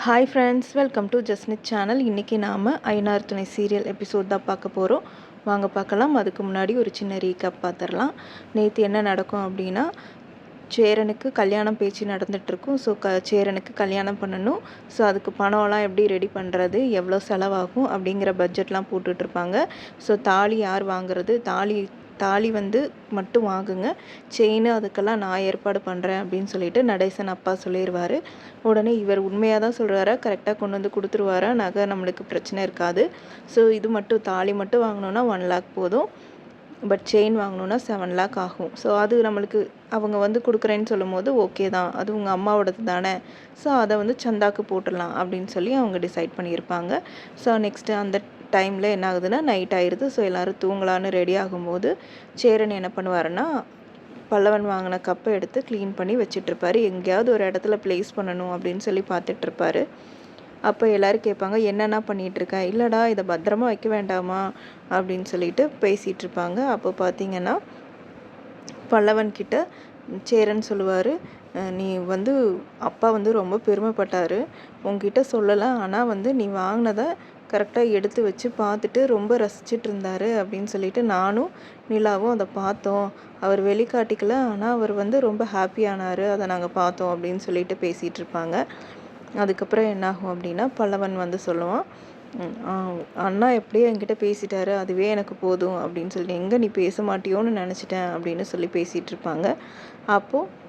Hi friends, welcome to Jasnith channel. இன்றைக்கி நாம் ஐநார் துணை சீரியல் எபிசோட் தான் பார்க்க போகிறோம். வாங்க பார்க்கலாம். அதுக்கு முன்னாடி ஒரு சின்ன ரீகேப் பார்த்துடலாம். நேற்று என்ன நடக்கும் அப்படின்னா, சேரனுக்கு கல்யாணம் பேச்சு நடந்துகிட்ருக்கும். ஸோ சேரனுக்கு கல்யாணம் பண்ணணும். ஸோ அதுக்கு பணம்லாம் எப்படி ரெடி பண்ணுறது, எவ்வளோ செலவாகும் அப்படிங்கிற பட்ஜெட்லாம் போட்டுட்ருப்பாங்க. ஸோ தாலி யார் வாங்குறது, தாலி மட்டும் வாங்குங்க, செயின் அதுக்கெல்லாம் நான் ஏற்பாடு பண்ணுறேன் அப்படின்னு சொல்லிட்டு நடேசன் அப்பா சொல்லிடுவார். உடனே இவர் உண்மையாக தான் சொல்கிறாரா, கரெக்டாக கொண்டு வந்து கொடுத்துருவாரா, நகை நம்மளுக்கு பிரச்சனை இருக்காது. ஸோ இது மட்டும் தாலி மட்டும் வாங்கினோன்னா 1 lakh போதும், பட் செயின் வாங்கணுன்னா 7 lakh ஆகும். ஸோ அது நம்மளுக்கு அவங்க கொடுக்குறேன்னு சொல்லும் போது ஓகே தான், அது உங்கள் அம்மாவோடது தானே, ஸோ அதை சந்தாக்கு போட்டுடலாம் அப்படின்னு சொல்லி அவங்க டிசைட் பண்ணியிருப்பாங்க. ஸோ நெக்ஸ்ட்டு அந்த டைமில் என்ன ஆகுதுன்னா, நைட் ஆயிடுது. ஸோ எல்லோரும் தூங்கலான்னு ரெடி ஆகும்போது சேரன் என்ன பண்ணுவாருன்னா, பல்லவன் வாங்கின கப்பை எடுத்து க்ளீன் பண்ணி வச்சிட்ருப்பாரு. எங்கேயாவது ஒரு இடத்துல ப்ளேஸ் பண்ணணும் அப்படின்னு சொல்லி பார்த்துட்ருப்பாரு. அப்போ எல்லோரும் கேட்பாங்க, என்னென்ன பண்ணிகிட்ருக்க, இல்லைடா இதை பத்திரமா வைக்க வேண்டாமா அப்படின்னு சொல்லிட்டு பேசிகிட்ருப்பாங்க. அப்போ பார்த்தீங்கன்னா, பல்லவன்கிட்ட சேரன் சொல்லுவார், நீ அப்பா ரொம்ப பெருமைப்பட்டார், உங்ககிட்ட சொல்லலை, ஆனால் நீ வாங்கினதை கரெக்டாக எடுத்து வச்சு பார்த்துட்டு ரொம்ப ரசிச்சுட்டு இருந்தார் அப்படின்னு சொல்லிட்டு நானும் நிலாவும் அதை பார்த்தோம். அவர் வெளிக்காட்டிக்கல, ஆனால் அவர் ரொம்ப ஹாப்பியானார், அதை நாங்கள் பார்த்தோம் அப்படின்னு சொல்லிட்டு பேசிகிட்டு இருப்பாங்க. அதுக்கப்புறம் என்னாகும் அப்படின்னா, பல்லவன் சொல்லுவான், அண்ணா எப்படியோ என்கிட்ட பேசிட்டாரு, அதுவே எனக்கு போதும் அப்படின்னு சொல்லிட்டு, எங்கே நீ பேச மாட்டியோன்னு நினச்சிட்டேன் அப்படின்னு சொல்லி பேசிகிட்டு இருப்பாங்க. அப்போது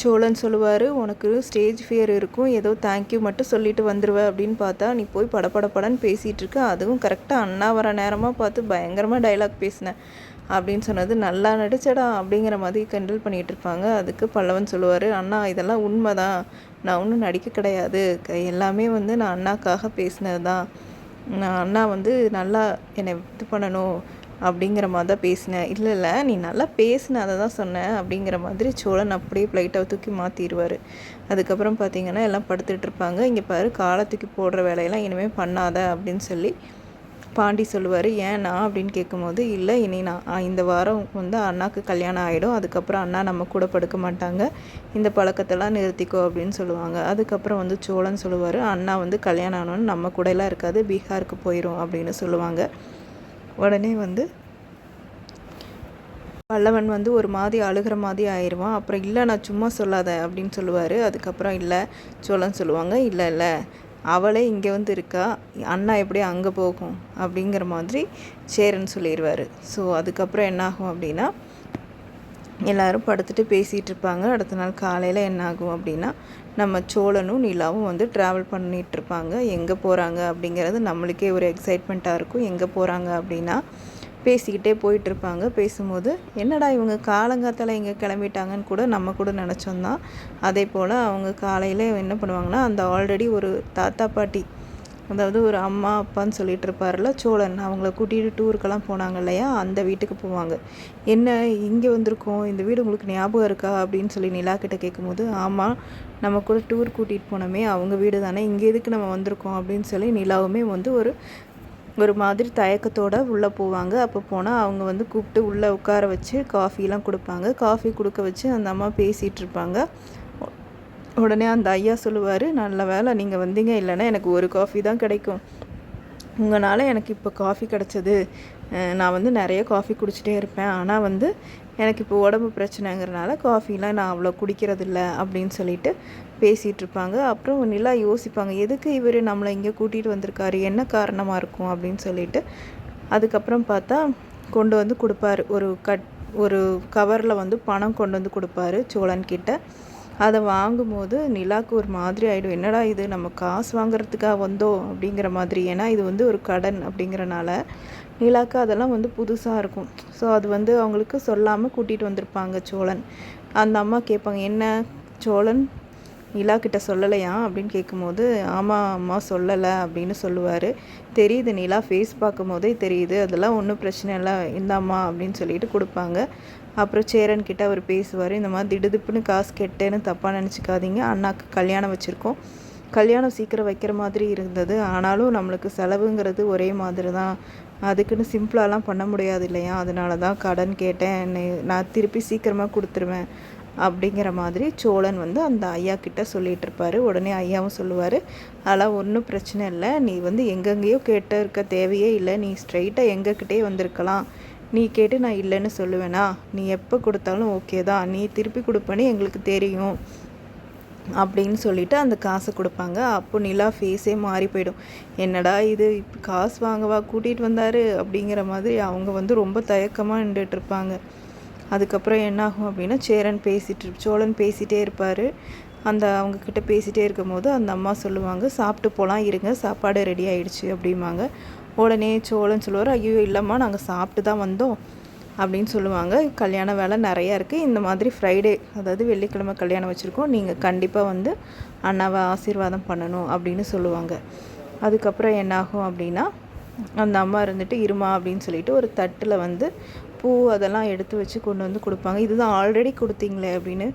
சோழன் சொல்லுவார், உனக்கு ஸ்டேஜ் ஃபியர் இருக்கும், ஏதோ தேங்க்யூ மட்டும் சொல்லிட்டு வந்துடுவேன் அப்படின்னு பார்த்தா நீ போய் படப்படப்படன்னு பேசிகிட்டு இருக்க, அதுவும் கரெக்டாக அண்ணா வர நேரமாக பார்த்து பயங்கரமாக டைலாக் பேசினேன் அப்படின்னு சொன்னது நல்லா நடிச்சடா அப்படிங்கிற மாதிரி கிண்டல் பண்ணிகிட்டு இருப்பாங்க. அதுக்கு பல்லவன் சொல்லுவார், அண்ணா இதெல்லாம் உண்மை தான், நான் ஒன்றும் நடிக்க கிடையாது, எல்லாமே நான் அண்ணாக்காக பேசினது தான், நான் அண்ணா நல்லா என்னை இது பண்ணணும் அப்படிங்கிற மாதிரி தான் பேசினேன், இல்லை நீ நல்லா பேசின, அதை தான் சொன்னேன் அப்படிங்கிற மாதிரி சோழன் அப்படியே ப்ளைட்டாக தூக்கி மாற்றிடுவார். அதுக்கப்புறம் பார்த்திங்கன்னா எல்லாம் படுத்துட்ருப்பாங்க. இங்கே பாரு, காலை தூக்கி போடுற வேலையெல்லாம் இனிமேல் பண்ணாத அப்படின்னு சொல்லி பாண்டி சொல்லுவார். ஏன்னா அப்படின்னு கேட்கும்போது, இல்லை இனி நான் இந்த வாரம் அண்ணாக்கு கல்யாணம் ஆகிடும், அதுக்கப்புறம் அண்ணா நம்ம கூட படுக்க மாட்டாங்க, இந்த பழக்கத்தெல்லாம் நிறுத்திக்கோ அப்படின்னு சொல்லுவாங்க. அதுக்கப்புறம் சோழன் சொல்லுவார், அண்ணா கல்யாணம் ஆனோன்னு நம்ம கூடலாம் இருக்காது, பீகாருக்கு போயிடும் அப்படின்னு சொல்லுவாங்க. உடனே பல்லவன் ஒரு மாதிரி அழுகிற மாதிரி ஆயிடுவான். அப்புறம் இல்லை நான் சும்மா சொல்லாத அப்படின்னு சொல்லுவார். அதுக்கப்புறம் இல்லை சோழன் சொல்லுவாங்க, இல்லை அவளே இங்கே இருக்கா, அண்ணா எப்படி அங்கே போகும் அப்படிங்கிற மாதிரி சேரன் சொல்லிடுவார். ஸோ அதுக்கப்புறம் என்னாகும் அப்படின்னா, எல்லோரும் படுத்துட்டு பேசிகிட்டு இருப்பாங்க. அடுத்த நாள் காலையில் என்னாகும் அப்படின்னா, நம்ம சோழனும் நிலாவும் ட்ராவல் பண்ணிகிட்ருப்பாங்க. எங்கே போகிறாங்க அப்படிங்கிறது நம்மளுக்கே ஒரு எக்ஸைட்மெண்ட்டாக இருக்கும். எங்கே போகிறாங்க அப்படின்னா, பேசிக்கிட்டே போயிட்டுருப்பாங்க. பேசும்போது என்னடா இவங்க காலங்காத்தால் எங்கே கிளம்பிட்டாங்கன்னு கூட நம்ம கூட நினச்சோம் தான். அதே போல் அவங்க காலையில் என்ன பண்ணுவாங்கன்னா, அந்த ஆல்ரெடி ஒரு தாத்தா பாட்டி, அதாவது ஒரு அம்மா அப்பான்னு சொல்லிட்டு இருப்பார்ல சோழன், அவங்கள கூட்டிகிட்டு டூருக்கெல்லாம் போனாங்க இல்லையா, அந்த வீட்டுக்கு போவாங்க. என்ன இங்கே வந்திருக்கோம், இந்த வீடு உங்களுக்கு ஞாபகம் இருக்கா அப்படின்னு சொல்லி நிலா கிட்ட கேட்கும்போது, ஆமாம் நம்ம கூட டூர் கூட்டிகிட்டு போனோமே அவங்க வீடு தானே, இங்கே எதுக்கு நம்ம வந்திருக்கோம் அப்படின்னு சொல்லி நிலாவுமே ஒரு மாதிரி தயக்கத்தோடு உள்ளே போவாங்க. அப்போ போனால் அவங்க கூப்பிட்டு உள்ளே உட்கார வச்சு காஃபிலாம் கொடுப்பாங்க. காஃபி கொடுக்க வச்சு அந்த அம்மா பேசிகிட்டு இருப்பாங்க. உடனே அந்த ஐயா சொல்லுவார், நல்ல வேலை நீங்கள் வந்தீங்க, இல்லைன்னா எனக்கு ஒரு காஃபி தான் கிடைக்கும், உங்களால் எனக்கு இப்போ காஃபி கிடச்சது, நான் நிறைய காஃபி குடிச்சிட்டே இருப்பேன், ஆனால் எனக்கு இப்போ உடம்பு பிரச்சனைங்கிறனால காஃபிலாம் நான் அவ்வளோ குடிக்கிறதில்ல அப்படின்னு சொல்லிட்டு பேசிகிட்டு இருப்பாங்க. அப்புறம் நிலா யோசிப்பாங்க, எதுக்கு இவர் நம்மளை இங்கே கூட்டிகிட்டு வந்திருக்காரு, என்ன காரணமாக இருக்கும் அப்படின்னு சொல்லிட்டு. அதுக்கப்புறம் பார்த்தா கொண்டு கொடுப்பாரு, ஒரு கவரில் பணம் கொண்டு கொடுப்பாரு சோழன்கிட்ட. அதை வாங்கும்போது நிலாவுக்கு ஒரு மாதிரி ஆகிடும், என்னடா இது நம்ம காசு வாங்குறதுக்காக வந்தோம் அப்படிங்கிற மாதிரி. ஏன்னா இது ஒரு கடன் அப்படிங்கிறனால நிலாவுக்கு அதெல்லாம் புதுசாக இருக்கும். ஸோ அது அவங்களுக்கு சொல்லாமல் கூட்டிகிட்டு வந்திருப்பாங்க சோழன். அந்த அம்மா கேட்பாங்க, என்ன சோழன் நிலா கிட்ட சொல்லலையா அப்படின்னு கேட்கும்போது, ஆமாம் அம்மா சொல்லலை அப்படின்னு சொல்லுவார். தெரியுது, நிலா ஃபேஸ் பார்க்கும் போதே தெரியுது, அதெல்லாம் ஒன்றும் பிரச்சனை இல்லை, இந்தாம்மா அப்படின்னு சொல்லிட்டு கொடுப்பாங்க. அப்புறம் சேரன்கிட்ட அவர் பேசுவார், இந்த மாதிரி திடுதுப்புன்னு காசு கெட்டேன்னு தப்பாக நினச்சிக்காதீங்க, அண்ணாக்கு கல்யாணம் வச்சுருக்கோம், கல்யாணம் சீக்கிரம் வைக்கிற மாதிரி இருந்தது, ஆனாலும் நம்மளுக்கு செலவுங்கிறது ஒரே மாதிரி தான், அதுக்குன்னு சிம்பிளாலாம் பண்ண முடியாது இல்லையா, அதனால தான் கடன் கேட்டேன், நான் திருப்பி சீக்கிரமாக கொடுத்துருவேன் அப்படிங்கிற மாதிரி சோழன் வந்து அந்த ஐயா கிட்ட சொல்லிகிட்டு இருப்பார். உடனே ஐயாவும் சொல்லுவார், அதெல்லாம் ஒன்றும் பிரச்சனை இல்லை, நீ வந்து எங்கெங்கேயோ கேட்டு இருக்க தேவையே இல்லை, நீ ஸ்ட்ரைட்டாக எங்ககிட்டே வந்திருக்கலாம், நீ கேட்டு நான் இல்லைன்னு சொல்லுவேனா, நீ எப்போ கொடுத்தாலும் ஓகே தான், நீ திருப்பி கொடுப்பேன்னு எங்களுக்கு தெரியும் அப்படின்னு சொல்லிட்டு அந்த காசை கொடுப்பாங்க. அப்போ நிலா ஃபேஸே மாறி போயிடும். என்னடா இது இப்போ காசு வாங்கவா கூட்டிகிட்டு வந்தார் அப்படிங்கிற மாதிரி அவங்க வந்து ரொம்ப தயக்கமாக நின்றுட்டுருப்பாங்க. அதுக்கப்புறம் என்னாகும் அப்படின்னா சோழன் பேசிகிட்டே இருப்பார். அவங்கக்கிட்ட பேசிகிட்டே இருக்கும்போது அந்த அம்மா சொல்லுவாங்க, சாப்பிட்டு போகலாம் இருங்க, சாப்பாடு ரெடி ஆகிடுச்சு அப்படிம்பாங்க. உடனே சோழன் சொல்லுவார், ஐயோ இல்லைம்மா நாங்கள் சாப்பிட்டு தான் வந்தோம் அப்படின்னு சொல்லுவாங்க. கல்யாண வேலை நிறையா இருக்குது, இந்த மாதிரி ஃப்ரைடே அதாவது வெள்ளிக்கிழமை கல்யாணம் வச்சுருக்கோம், நீங்கள் கண்டிப்பாக வந்து அண்ணாவை ஆசீர்வாதம் பண்ணணும் அப்படின்னு சொல்லுவாங்க. அதுக்கப்புறம் என்னாகும் அப்படின்னா அந்த அம்மா இருந்துட்டு இருமா அப்படின்னு சொல்லிட்டு ஒரு தட்டில் வந்து பூ அதெல்லாம் எடுத்து வச்சு கொண்டு வந்து கொடுப்பாங்க. இதுதான் ஆல்ரெடி கொடுத்தீங்களே அப்படின்னு,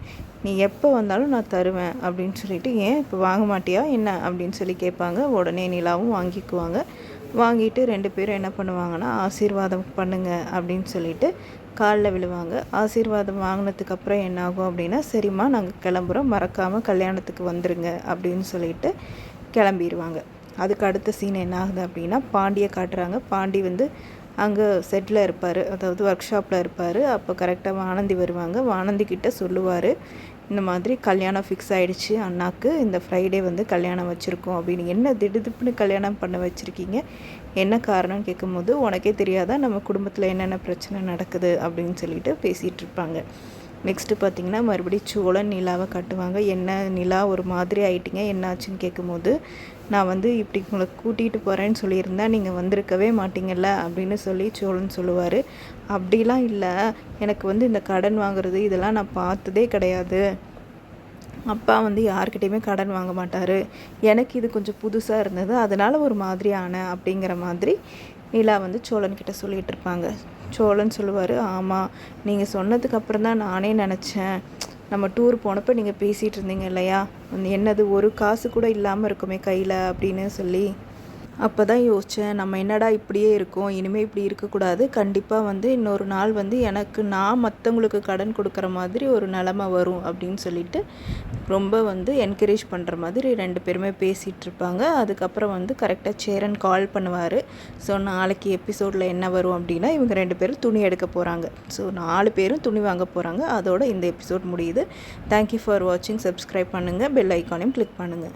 நீ எப்போ வந்தாலும் நான் தருவேன் அப்படின்னு சொல்லிட்டு, ஏன் இப்போ வாங்க மாட்டியா என்ன அப்படின்னு சொல்லி கேட்பாங்க. உடனே நிலாவும் வாங்கிக்குவாங்க. வாங்கிட்டு 2 பேரும் என்ன பண்ணுவாங்கன்னா, ஆசீர்வாதம் பண்ணுங்க அப்படின்னு சொல்லிட்டு காலில் விழுவாங்க. ஆசீர்வாதம் வாங்கினதுக்கப்புறம் என்னாகும் அப்படின்னா, சரிம்மா நாங்கள் கிளம்புறோம், மறக்காமல் கல்யாணத்துக்கு வந்துடுங்க அப்படின்னு சொல்லிட்டு கிளம்பிடுவாங்க. அதுக்கு அடுத்த சீன் என்ன ஆகுது அப்படின்னா, பாண்டியை காட்டுறாங்க. பாண்டி வந்து அங்கே செட்டில் இருப்பார், அதாவது ஒர்க் ஷாப்பில் இருப்பார். அப்போ கரெக்டாக வானந்தி வருவாங்க. வானந்தி கிட்ட சொல்லுவார், இந்த மாதிரி கல்யாணம் ஃபிக்ஸ் ஆகிடுச்சு அண்ணாக்கு, இந்த ஃப்ரைடே வந்து கல்யாணம் வச்சுருக்கோம் அப்படின்னு. என்ன திடுதிப்புன்னு கல்யாணம் பண்ண வச்சுருக்கீங்க, என்ன காரணம்னு கேட்கும்போது, உனக்கே தெரியாதா நம்ம குடும்பத்தில் என்னென்ன பிரச்சனை நடக்குது அப்படின்னு சொல்லிட்டு பேசிகிட்டு இருப்பாங்க. நெக்ஸ்ட்டு பார்த்திங்கன்னா மறுபடியும் சோழன் நிலாவை காட்டுவாங்க. என்ன நிலா ஒரு மாதிரி ஆகிட்டிங்க, என்னாச்சுன்னு கேட்கும்போது, நான் வந்து இப்படி உங்களை கூட்டிகிட்டு போகிறேன்னு சொல்லியிருந்தேன், நீங்கள் வந்திருக்கவே மாட்டிங்கல்ல அப்படின்னு சொல்லி சோழன் சொல்லுவார். அப்படிலாம் இல்லை, எனக்கு வந்து இந்த கடன் வாங்குறது இதெல்லாம் நான் பார்த்ததே கிடையாது, அப்பா வந்து யார்கிட்டையுமே கடன் வாங்க மாட்டார், எனக்கு இது கொஞ்சம் புதுசாக இருந்தது, அதனால் ஒரு மாதிரி ஆனேன் அப்படிங்கிற மாதிரி நிலா வந்து சோழன்கிட்ட சொல்லிகிட்டு இருப்பாங்க. சோழன் சொல்லுவார், ஆமாம் நீங்கள் சொன்னதுக்கப்புறம் தான் நானே நினச்சேன், நம்ம டூர் போனப்போ நீங்கள் பேசிகிட்டு இருந்தீங்க இல்லையா, என்னது ஒரு காசு கூட இல்லாமல் இருக்குமே கையில் அப்படின்னு சொல்லி, அப்போ தான் யோசித்தேன், நம்ம என்னடா இப்படியே இருக்கோம், இனிமேல் இப்படி இருக்கக்கூடாது, கண்டிப்பாக வந்து இன்னொரு நாள் வந்து எனக்கு நான் மற்றவங்களுக்கு கடன் கொடுக்குற மாதிரி ஒரு நிலமை வரும் அப்படின்னு சொல்லிட்டு ரொம்ப வந்து என்கரேஜ் பண்ணுற மாதிரி 2 பேருமே பேசிகிட்டு இருப்பாங்க. அதுக்கப்புறம் வந்து கரெக்டாக சேரன் கால் பண்ணுவார். ஸோ நாளைக்கு எபிசோடில் என்ன வரும் அப்படின்னா, இவங்க 2 பேரும் துணி எடுக்க போகிறாங்க. ஸோ 4 பேரும் துணி வாங்க போகிறாங்க. அதோட இந்த எபிசோட் முடியுது. தேங்க்யூ ஃபார் வாட்சிங். சப்ஸ்கிரைப் பண்ணுங்கள், பெல் ஐக்கானையும் கிளிக் பண்ணுங்கள்.